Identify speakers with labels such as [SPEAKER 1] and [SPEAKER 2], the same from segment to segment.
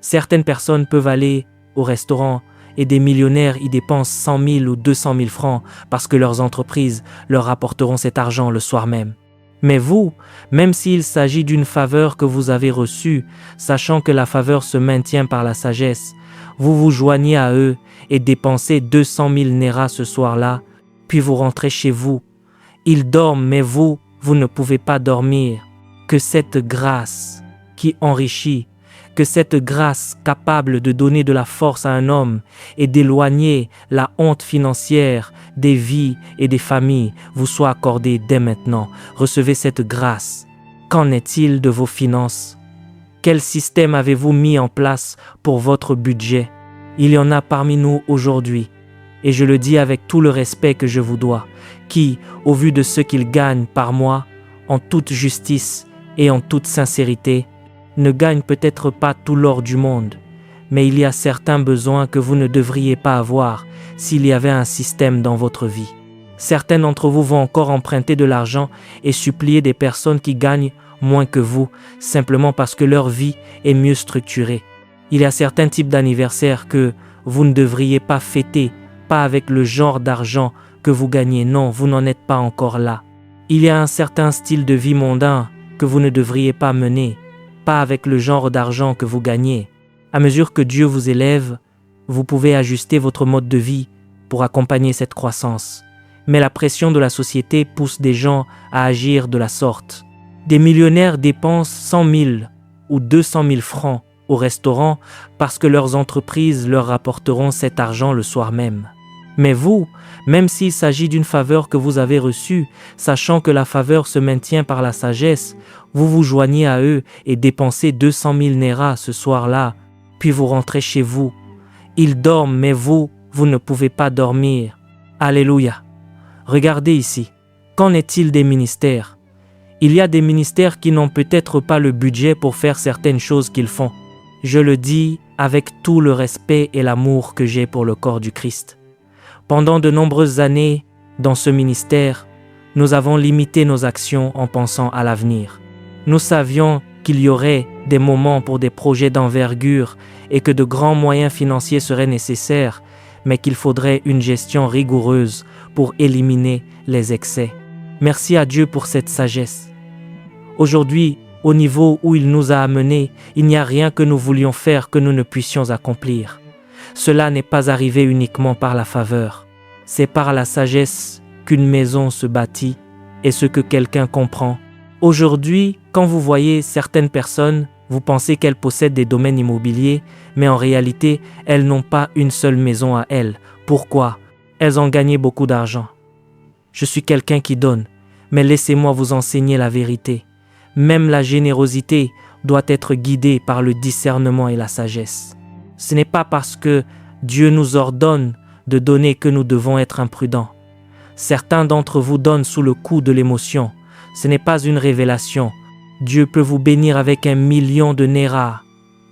[SPEAKER 1] Certaines personnes peuvent aller au restaurant et des millionnaires y dépensent 100 000 ou 200 000 francs parce que leurs entreprises leur rapporteront cet argent le soir même. Mais vous, même s'il s'agit d'une faveur que vous avez reçue, sachant que la faveur se maintient par la sagesse, vous vous joignez à eux et dépensez 200 000 néras ce soir-là, puis vous rentrez chez vous. Ils dorment, mais vous ne pouvez pas dormir. Que cette grâce qui enrichit, que cette grâce capable de donner de la force à un homme et d'éloigner la honte financière des vies et des familles vous soit accordée dès maintenant. Recevez cette grâce. Qu'en est-il de vos finances? Quel système avez-vous mis en place pour votre budget? Il y en a parmi nous aujourd'hui, et je le dis avec tout le respect que je vous dois, qui, au vu de ce qu'ils gagnent par mois, en toute justice et en toute sincérité, ne gagnent peut-être pas tout l'or du monde, mais il y a certains besoins que vous ne devriez pas avoir s'il y avait un système dans votre vie. Certains d'entre vous vont encore emprunter de l'argent et supplier des personnes qui gagnent moins que vous, simplement parce que leur vie est mieux structurée. Il y a certains types d'anniversaires que vous ne devriez pas fêter, pas avec le genre d'argent que vous gagnez. Non, vous n'en êtes pas encore là. Il y a un certain style de vie mondain que vous ne devriez pas mener, pas avec le genre d'argent que vous gagnez. À mesure que Dieu vous élève, vous pouvez ajuster votre mode de vie pour accompagner cette croissance. Mais la pression de la société pousse des gens à agir de la sorte. Des millionnaires dépensent 100 000 ou 200 000 francs au restaurant parce que leurs entreprises leur rapporteront cet argent le soir même. Mais vous, même s'il s'agit d'une faveur que vous avez reçue, sachant que la faveur se maintient par la sagesse, vous vous joignez à eux et dépensez 200 000 néras ce soir-là, puis vous rentrez chez vous. Ils dorment, mais vous ne pouvez pas dormir. Alléluia. Regardez ici. Qu'en est-il des ministères? Il y a des ministères qui n'ont peut-être pas le budget pour faire certaines choses qu'ils font. Je le dis avec tout le respect et l'amour que j'ai pour le corps du Christ. Pendant de nombreuses années, dans ce ministère, nous avons limité nos actions en pensant à l'avenir. Nous savions qu'il y aurait des moments pour des projets d'envergure et que de grands moyens financiers seraient nécessaires, mais qu'il faudrait une gestion rigoureuse pour éliminer les excès. Merci à Dieu pour cette sagesse. Aujourd'hui, au niveau où il nous a amenés, il n'y a rien que nous voulions faire que nous ne puissions accomplir. Cela n'est pas arrivé uniquement par la faveur. C'est par la sagesse qu'une maison se bâtit et ce que quelqu'un comprend. Aujourd'hui, quand vous voyez certaines personnes, vous pensez qu'elles possèdent des domaines immobiliers, mais en réalité, elles n'ont pas une seule maison à elles. Pourquoi? Elles ont gagné beaucoup d'argent. Je suis quelqu'un qui donne, mais laissez-moi vous enseigner la vérité. Même la générosité doit être guidée par le discernement et la sagesse. Ce n'est pas parce que Dieu nous ordonne de donner que nous devons être imprudents. Certains d'entre vous donnent sous le coup de l'émotion. Ce n'est pas une révélation. Dieu peut vous bénir avec 1 million de néras,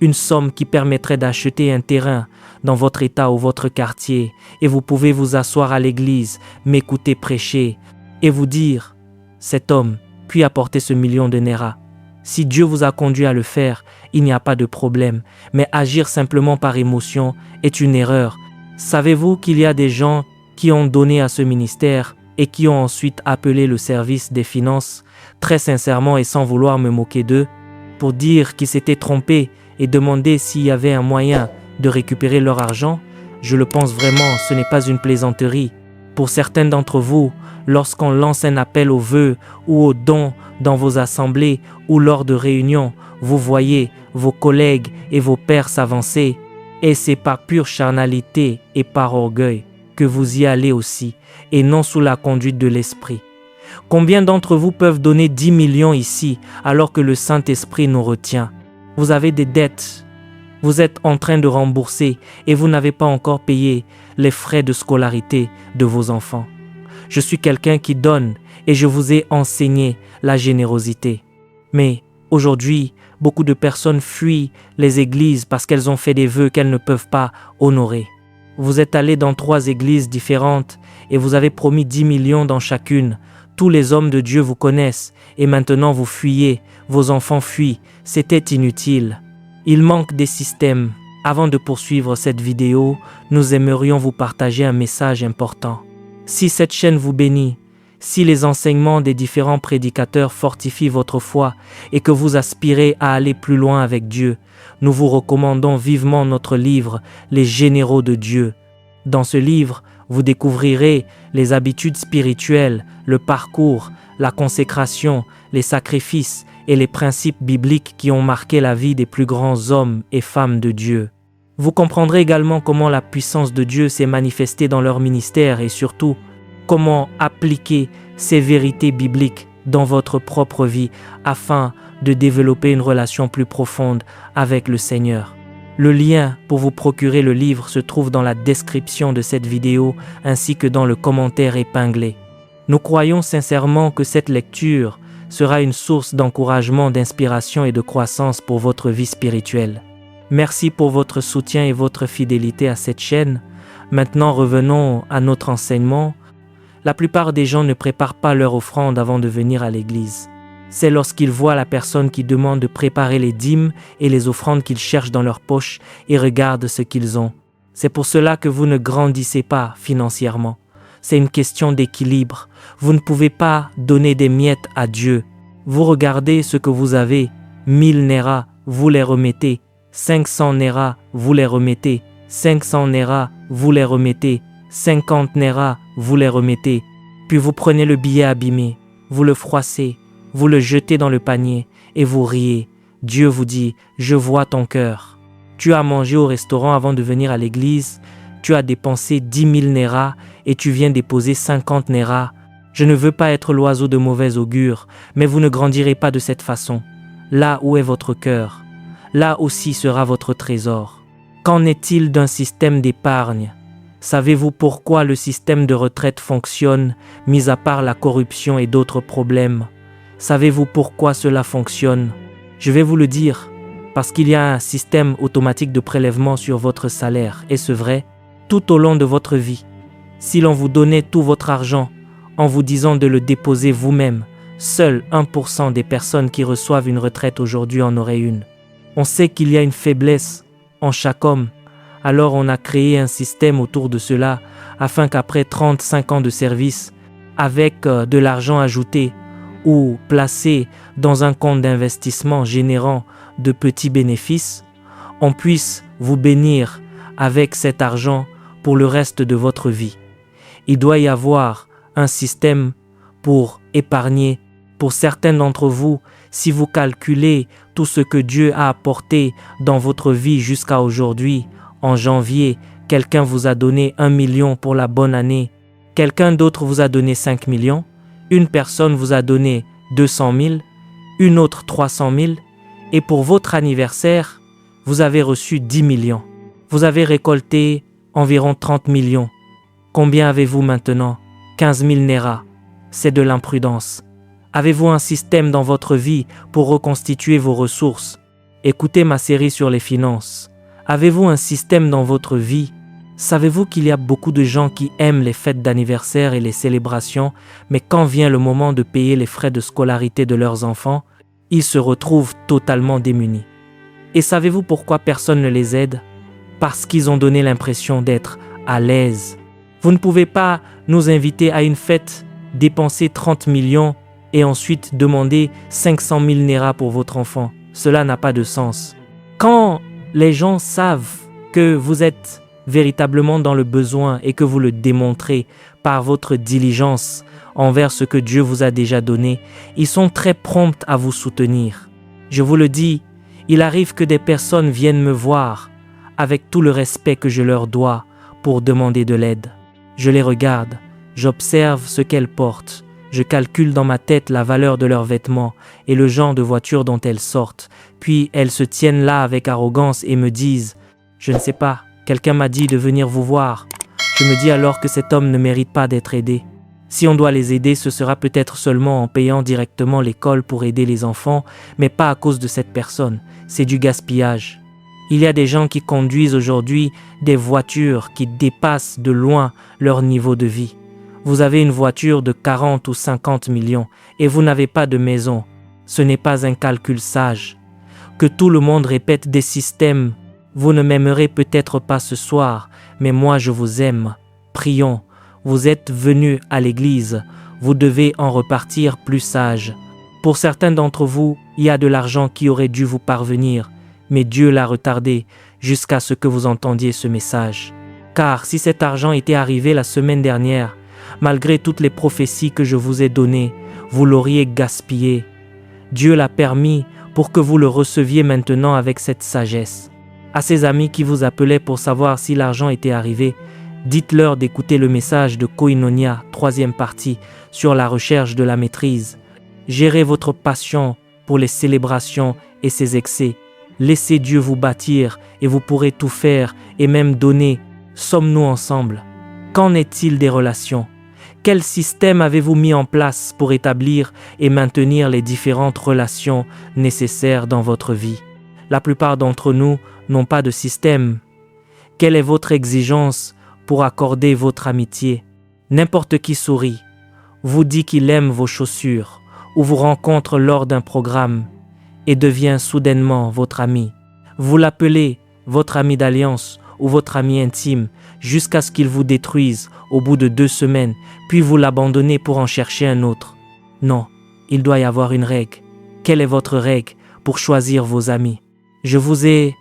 [SPEAKER 1] une somme qui permettrait d'acheter un terrain dans votre état ou votre quartier, et vous pouvez vous asseoir à l'église, m'écouter prêcher, et vous dire, cet homme puis apporter ce 1 million de néras. Si Dieu vous a conduit à le faire, il n'y a pas de problème, mais agir simplement par émotion est une erreur. Savez-vous qu'il y a des gens qui ont donné à ce ministère et qui ont ensuite appelé le service des finances, très sincèrement et sans vouloir me moquer d'eux, pour dire qu'ils s'étaient trompés et demander s'il y avait un moyen de récupérer leur argent? Je le pense vraiment, ce n'est pas une plaisanterie. Pour certains d'entre vous, lorsqu'on lance un appel aux vœux ou aux dons dans vos assemblées ou lors de réunions, vous voyez vos collègues et vos pairs s'avancer, et c'est par pure charnalité et par orgueil que vous y allez aussi, et non sous la conduite de l'Esprit. Combien d'entre vous peuvent donner 10 millions ici alors que le Saint-Esprit nous retient? Vous avez des dettes, vous êtes en train de rembourser et vous n'avez pas encore payé les frais de scolarité de vos enfants. Je suis quelqu'un qui donne et je vous ai enseigné la générosité. Mais aujourd'hui, beaucoup de personnes fuient les églises parce qu'elles ont fait des vœux qu'elles ne peuvent pas honorer. Vous êtes allé dans 3 églises différentes et vous avez promis 10 millions dans chacune. Tous les hommes de Dieu vous connaissent et maintenant vous fuyez, vos enfants fuient. C'était inutile. Il manque des systèmes. Avant de poursuivre cette vidéo, nous aimerions vous partager un message important. Si cette chaîne vous bénit, si les enseignements des différents prédicateurs fortifient votre foi et que vous aspirez à aller plus loin avec Dieu, nous vous recommandons vivement notre livre « Les généraux de Dieu ». Dans ce livre, vous découvrirez les habitudes spirituelles, le parcours, la consécration, les sacrifices et les principes bibliques qui ont marqué la vie des plus grands hommes et femmes de Dieu. Vous comprendrez également comment la puissance de Dieu s'est manifestée dans leur ministère et surtout, comment appliquer ces vérités bibliques dans votre propre vie afin de développer une relation plus profonde avec le Seigneur. Le lien pour vous procurer le livre se trouve dans la description de cette vidéo ainsi que dans le commentaire épinglé. Nous croyons sincèrement que cette lecture sera une source d'encouragement, d'inspiration et de croissance pour votre vie spirituelle. Merci pour votre soutien et votre fidélité à cette chaîne. Maintenant, revenons à notre enseignement. La plupart des gens ne préparent pas leur offrande avant de venir à l'église. C'est lorsqu'ils voient la personne qui demande de préparer les dîmes et les offrandes qu'ils cherchent dans leur poche et regardent ce qu'ils ont. C'est pour cela que vous ne grandissez pas financièrement. C'est une question d'équilibre. Vous ne pouvez pas donner des miettes à Dieu. Vous regardez ce que vous avez. 1000 néras, vous les remettez. 500 néras, vous les remettez. 500 néras, vous les remettez. 50 néras, vous les remettez. Puis vous prenez le billet abîmé, vous le froissez, vous le jetez dans le panier et vous riez. Dieu vous dit, je vois ton cœur. Tu as mangé au restaurant avant de venir à l'église, tu as dépensé 10 000 néras et tu viens déposer 50 néras. Je ne veux pas être l'oiseau de mauvais augure, mais vous ne grandirez pas de cette façon. Là où est votre cœur, là aussi sera votre trésor. Qu'en est-il d'un système d'épargne? Savez-vous pourquoi le système de retraite fonctionne, mis à part la corruption et d'autres problèmes? Savez-vous pourquoi cela fonctionne? Je vais vous le dire, parce qu'il y a un système automatique de prélèvement sur votre salaire. Est-ce vrai? Tout au long de votre vie, si l'on vous donnait tout votre argent en vous disant de le déposer vous-même, seul 1% des personnes qui reçoivent une retraite aujourd'hui en auraient une. On sait qu'il y a une faiblesse en chaque homme. Alors on a créé un système autour de cela afin qu'après 35 ans de service, avec de l'argent ajouté ou placé dans un compte d'investissement générant de petits bénéfices, on puisse vous bénir avec cet argent pour le reste de votre vie. Il doit y avoir un système pour épargner. Pour certains d'entre vous, si vous calculez tout ce que Dieu a apporté dans votre vie jusqu'à aujourd'hui, en janvier, quelqu'un vous a donné 1 million pour la bonne année, quelqu'un d'autre vous a donné 5 millions, une personne vous a donné 200 000, une autre 300 000, et pour votre anniversaire, vous avez reçu 10 millions. Vous avez récolté environ 30 millions. Combien avez-vous maintenant? 15 000 néras. C'est de l'imprudence. Avez-vous un système dans votre vie pour reconstituer vos ressources? Écoutez ma série sur les finances. Avez-vous un système dans votre vie? Savez-vous qu'il y a beaucoup de gens qui aiment les fêtes d'anniversaire et les célébrations, mais quand vient le moment de payer les frais de scolarité de leurs enfants, ils se retrouvent totalement démunis. Et savez-vous pourquoi personne ne les aide? Parce qu'ils ont donné l'impression d'être à l'aise. Vous ne pouvez pas nous inviter à une fête, dépenser 30 millions et ensuite demander 500 000 néras pour votre enfant. Cela n'a pas de sens. Quand les gens savent que vous êtes véritablement dans le besoin et que vous le démontrez par votre diligence envers ce que Dieu vous a déjà donné, ils sont très prompts à vous soutenir. Je vous le dis, il arrive que des personnes viennent me voir avec tout le respect que je leur dois pour demander de l'aide. Je les regarde, j'observe ce qu'elles portent, je calcule dans ma tête la valeur de leurs vêtements et le genre de voiture dont elles sortent. Puis elles se tiennent là avec arrogance et me disent « Je ne sais pas, quelqu'un m'a dit de venir vous voir. » Je me dis alors que cet homme ne mérite pas d'être aidé. Si on doit les aider, ce sera peut-être seulement en payant directement l'école pour aider les enfants, mais pas à cause de cette personne. C'est du gaspillage. Il y a des gens qui conduisent aujourd'hui des voitures qui dépassent de loin leur niveau de vie. Vous avez une voiture de 40 ou 50 millions et vous n'avez pas de maison. Ce n'est pas un calcul sage. que tout le monde répète des systèmes. Vous ne m'aimerez peut-être pas ce soir, mais moi je vous aime. Prions, vous êtes venus à l'église, vous devez en repartir plus sage. Pour certains d'entre vous, il y a de l'argent qui aurait dû vous parvenir, mais Dieu l'a retardé jusqu'à ce que vous entendiez ce message. Car si cet argent était arrivé la semaine dernière, malgré toutes les prophéties que je vous ai données, vous l'auriez gaspillé. Dieu l'a permis pour que vous le receviez maintenant avec cette sagesse. À ces amis qui vous appelaient pour savoir si l'argent était arrivé, dites-leur d'écouter le message de Koinonia, 3e partie, sur la recherche de la maîtrise. Gérez votre passion pour les célébrations et ses excès. Laissez Dieu vous bâtir et vous pourrez tout faire et même donner. Sommes-nous ensemble? Qu'en est-il des relations? Quel système avez-vous mis en place pour établir et maintenir les différentes relations nécessaires dans votre vie? La plupart d'entre nous n'ont pas de système. Quelle est votre exigence pour accorder votre amitié? N'importe qui sourit, vous dit qu'il aime vos chaussures ou vous rencontre lors d'un programme et devient soudainement votre ami. Vous l'appelez votre ami d'alliance ou votre ami intime jusqu'à ce qu'il vous détruise au bout de 2 semaines, puis vous l'abandonnez pour en chercher un autre. Non, il doit y avoir une règle. Quelle est votre règle pour choisir vos amis? Je vous ai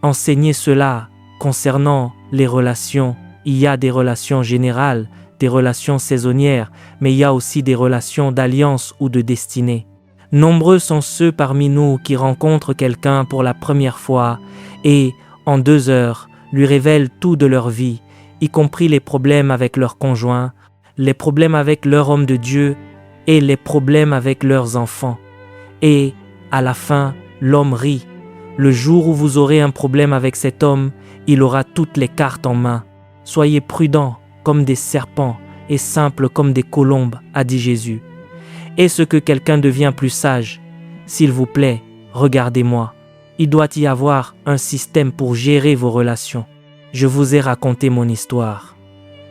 [SPEAKER 1] enseigné cela concernant les relations. Il y a des relations générales, des relations saisonnières, mais il y a aussi des relations d'alliance ou de destinée. Nombreux sont ceux parmi nous qui rencontrent quelqu'un pour la première fois et, en 2 heures, lui révèlent tout de leur vie, y compris les problèmes avec leur conjoint, les problèmes avec leur homme de Dieu et les problèmes avec leurs enfants. Et, à la fin, l'homme rit. Le jour où vous aurez un problème avec cet homme, il aura toutes les cartes en main. Soyez prudents comme des serpents et simples comme des colombes, a dit Jésus. Est-ce que quelqu'un devient plus sage? S'il vous plaît, regardez-moi. Il doit y avoir un système pour gérer vos relations. Je vous ai raconté mon histoire.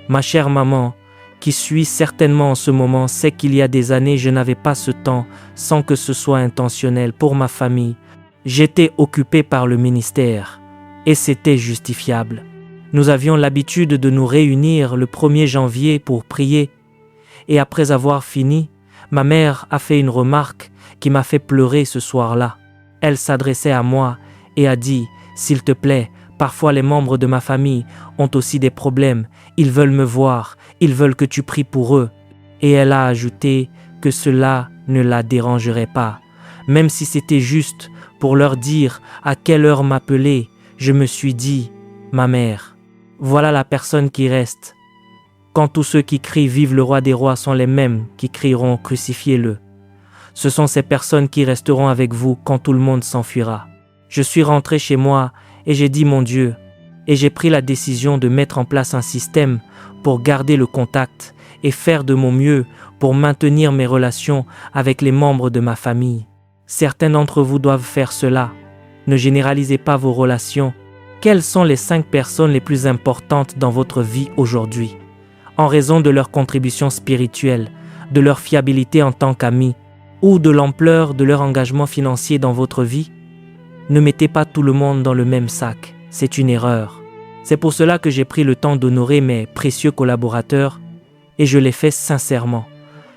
[SPEAKER 1] Ma chère maman, qui suit certainement en ce moment, sait qu'il y a des années, je n'avais pas ce temps sans que ce soit intentionnel pour ma famille. J'étais occupé par le ministère et c'était justifiable. Nous avions l'habitude de nous réunir le 1er janvier pour prier et après avoir fini, ma mère a fait une remarque qui m'a fait pleurer ce soir-là. Elle s'adressait à moi et a dit « S'il te plaît, parfois les membres de ma famille ont aussi des problèmes, ils veulent me voir, ils veulent que tu pries pour eux. » Et elle a ajouté que cela ne la dérangerait pas. Même si c'était juste pour leur dire à quelle heure m'appeler, je me suis dit « Ma mère, voilà la personne qui reste. » Quand tous ceux qui crient « Vive le roi des rois » sont les mêmes qui crieront « Crucifiez-le ». Ce sont ces personnes qui resteront avec vous quand tout le monde s'enfuira. Je suis rentré chez moi et j'ai dit mon Dieu, et j'ai pris la décision de mettre en place un système pour garder le contact et faire de mon mieux pour maintenir mes relations avec les membres de ma famille. Certains d'entre vous doivent faire cela. Ne généralisez pas vos relations. Quelles sont les 5 personnes les plus importantes dans votre vie aujourd'hui? En raison de leur contribution spirituelle, de leur fiabilité en tant qu'amis, ou de l'ampleur de leur engagement financier dans votre vie? Ne mettez pas tout le monde dans le même sac, c'est une erreur. C'est pour cela que j'ai pris le temps d'honorer mes précieux collaborateurs et je l'ai fait sincèrement.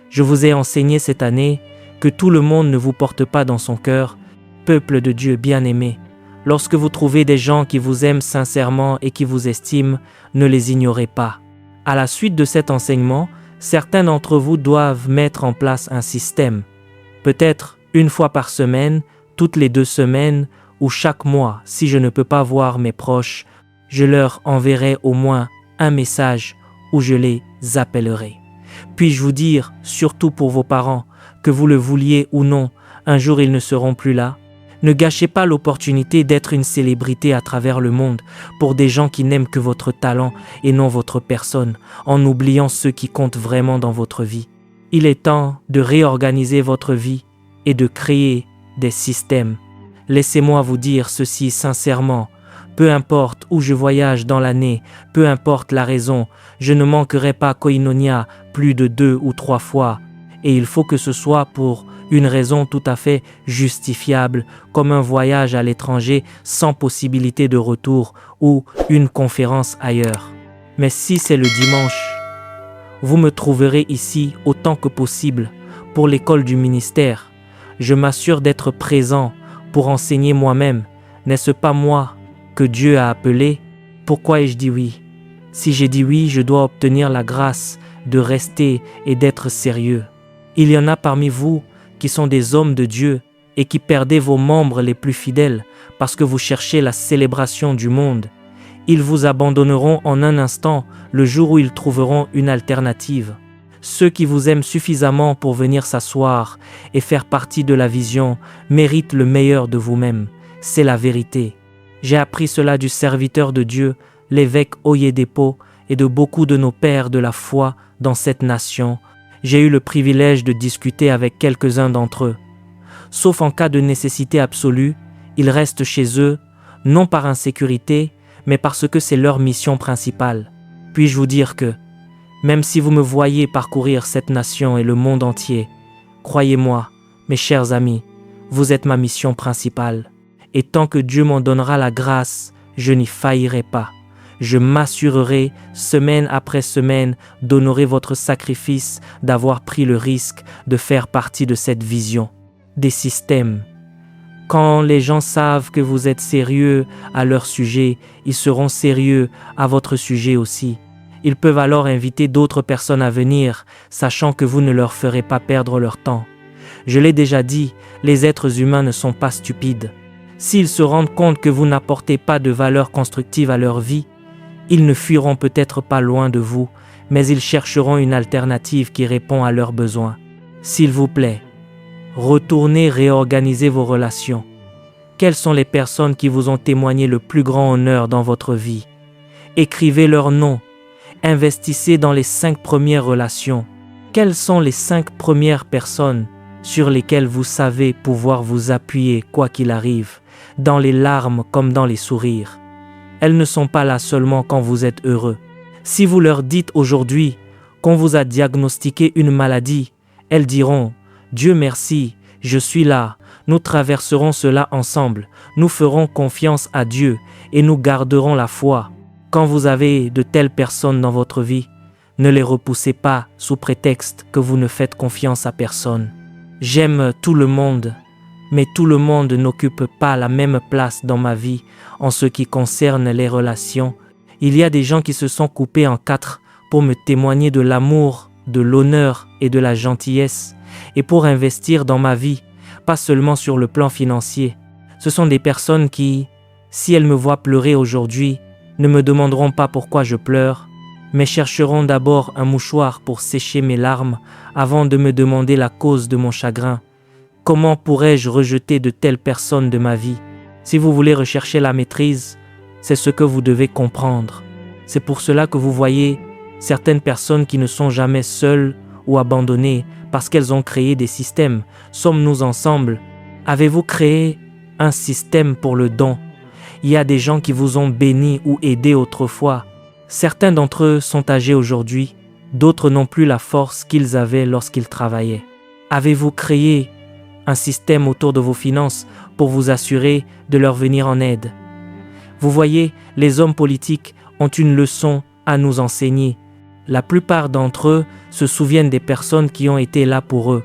[SPEAKER 1] Je vous ai enseigné cette année que tout le monde ne vous porte pas dans son cœur, peuple de Dieu bien-aimé. Lorsque vous trouvez des gens qui vous aiment sincèrement et qui vous estiment, ne les ignorez pas. À la suite de cet enseignement, certains d'entre vous doivent mettre en place un système. Peut-être 1 fois par semaine, toutes les 2 semaines ou chaque mois. Si je ne peux pas voir mes proches, je leur enverrai au moins un message où je les appellerai. Puis-je vous dire, surtout pour vos parents, que vous le vouliez ou non, un jour ils ne seront plus là? Ne gâchez pas l'opportunité d'être une célébrité à travers le monde pour des gens qui n'aiment que votre talent et non votre personne, en oubliant ceux qui comptent vraiment dans votre vie. Il est temps de réorganiser votre vie et de créer des systèmes. Laissez-moi vous dire ceci sincèrement. Peu importe où je voyage dans l'année, peu importe la raison, je ne manquerai pas Koinonia plus de 2 ou 3 fois. Et il faut que ce soit pour une raison tout à fait justifiable, comme un voyage à l'étranger sans possibilité de retour ou une conférence ailleurs. Mais si c'est le dimanche, vous me trouverez ici autant que possible pour l'école du ministère. Je m'assure d'être présent pour enseigner moi-même. N'est-ce pas moi que Dieu a appelé? Pourquoi ai-je dit oui? Si j'ai dit oui, je dois obtenir la grâce de rester et d'être sérieux. Il y en a parmi vous qui sont des hommes de Dieu et qui perdez vos membres les plus fidèles parce que vous cherchez la célébration du monde. Ils vous abandonneront en un instant le jour où ils trouveront une alternative. Ceux qui vous aiment suffisamment pour venir s'asseoir et faire partie de la vision méritent le meilleur de vous-même. C'est la vérité. J'ai appris cela du serviteur de Dieu, l'évêque Oyedepo, et de beaucoup de nos pères de la foi dans cette nation. J'ai eu le privilège de discuter avec quelques-uns d'entre eux. Sauf en cas de nécessité absolue, ils restent chez eux, non par insécurité, mais parce que c'est leur mission principale. Puis-je vous dire que, même si vous me voyez parcourir cette nation et le monde entier, croyez-moi, mes chers amis, vous êtes ma mission principale. Et tant que Dieu m'en donnera la grâce, je n'y faillirai pas. Je m'assurerai, semaine après semaine, d'honorer votre sacrifice, d'avoir pris le risque de faire partie de cette vision. Des systèmes. Quand les gens savent que vous êtes sérieux à leur sujet, ils seront sérieux à votre sujet aussi. Ils peuvent alors inviter d'autres personnes à venir, sachant que vous ne leur ferez pas perdre leur temps. Je l'ai déjà dit, les êtres humains ne sont pas stupides. S'ils se rendent compte que vous n'apportez pas de valeur constructive à leur vie, ils ne fuiront peut-être pas loin de vous, mais ils chercheront une alternative qui répond à leurs besoins. S'il vous plaît, retournez réorganiser vos relations. Quelles sont les personnes qui vous ont témoigné le plus grand honneur dans votre vie? Écrivez leurs noms. Investissez dans les 5 premières relations. Quelles sont les 5 premières personnes sur lesquelles vous savez pouvoir vous appuyer quoi qu'il arrive, dans les larmes comme dans les sourires? Elles ne sont pas là seulement quand vous êtes heureux. Si vous leur dites aujourd'hui qu'on vous a diagnostiqué une maladie, elles diront « Dieu merci, je suis là, nous traverserons cela ensemble, nous ferons confiance à Dieu et nous garderons la foi ». Quand vous avez de telles personnes dans votre vie, ne les repoussez pas sous prétexte que vous ne faites confiance à personne. J'aime tout le monde, mais tout le monde n'occupe pas la même place dans ma vie en ce qui concerne les relations. Il y a des gens qui se sont coupés en 4 pour me témoigner de l'amour, de l'honneur et de la gentillesse, et pour investir dans ma vie, pas seulement sur le plan financier. Ce sont des personnes qui, si elles me voient pleurer aujourd'hui, ne me demanderont pas pourquoi je pleure, mais chercheront d'abord un mouchoir pour sécher mes larmes avant de me demander la cause de mon chagrin. Comment pourrais-je rejeter de telles personnes de ma vie? Si vous voulez rechercher la maîtrise, c'est ce que vous devez comprendre. C'est pour cela que vous voyez certaines personnes qui ne sont jamais seules ou abandonnées parce qu'elles ont créé des systèmes. Sommes-nous ensemble? Avez-vous créé un système pour le don? Il y a des gens qui vous ont béni ou aidé autrefois. Certains d'entre eux sont âgés aujourd'hui, d'autres n'ont plus la force qu'ils avaient lorsqu'ils travaillaient. Avez-vous créé un système autour de vos finances pour vous assurer de leur venir en aide? Vous voyez, les hommes politiques ont une leçon à nous enseigner. La plupart d'entre eux se souviennent des personnes qui ont été là pour eux.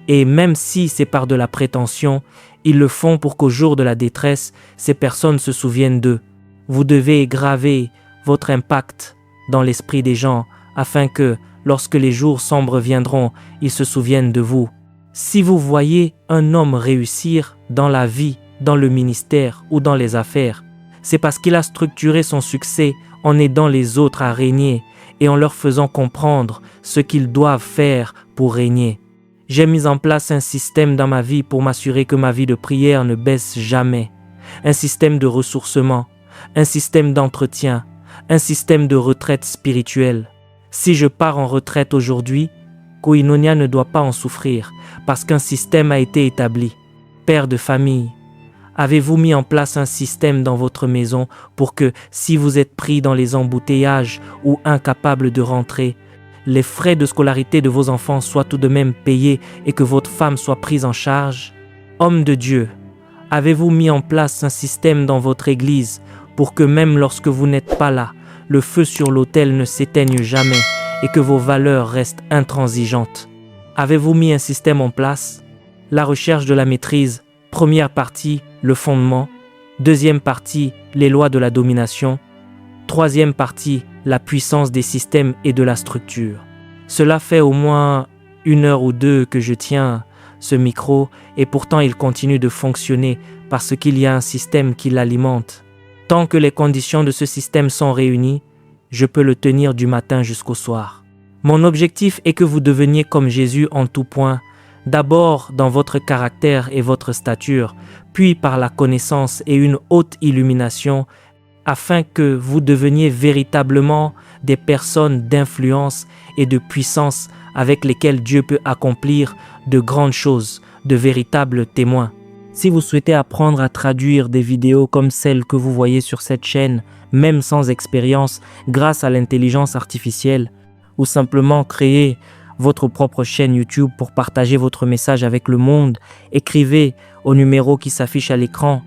[SPEAKER 1] Et même si c'est par de la prétention, ils le font pour qu'au jour de la détresse, ces personnes se souviennent d'eux. Vous devez graver votre impact dans l'esprit des gens afin que, lorsque les jours sombres viendront, ils se souviennent de vous. Si vous voyez un homme réussir dans la vie, dans le ministère ou dans les affaires, c'est parce qu'il a structuré son succès en aidant les autres à régner et en leur faisant comprendre ce qu'ils doivent faire pour régner. J'ai mis en place un système dans ma vie pour m'assurer que ma vie de prière ne baisse jamais. Un système de ressourcement, un système d'entretien, un système de retraite spirituelle. Si je pars en retraite aujourd'hui, Koinonia ne doit pas en souffrir parce qu'un système a été établi. Père de famille, avez-vous mis en place un système dans votre maison pour que, si vous êtes pris dans les embouteillages ou incapable de rentrer, les frais de scolarité de vos enfants soient tout de même payés et que votre femme soit prise en charge? Homme de Dieu, avez-vous mis en place un système dans votre église pour que même lorsque vous n'êtes pas là, le feu sur l'autel ne s'éteigne jamais et que vos valeurs restent intransigeantes? Avez-vous mis un système en place? La recherche de la maîtrise, première partie, le fondement. Deuxième partie, les lois de la domination. Troisième partie, la puissance des systèmes et de la structure. Cela fait au moins 1 heure ou 2 que je tiens ce micro et pourtant il continue de fonctionner parce qu'il y a un système qui l'alimente. Tant que les conditions de ce système sont réunies, je peux le tenir du matin jusqu'au soir. Mon objectif est que vous deveniez comme Jésus en tout point, d'abord dans votre caractère et votre stature, puis par la connaissance et une haute illumination, afin que vous deveniez véritablement des personnes d'influence et de puissance avec lesquelles Dieu peut accomplir de grandes choses, de véritables témoins. Si vous souhaitez apprendre à traduire des vidéos comme celles que vous voyez sur cette chaîne, même sans expérience, grâce à l'intelligence artificielle, ou simplement créer votre propre chaîne YouTube pour partager votre message avec le monde, écrivez au numéro qui s'affiche à l'écran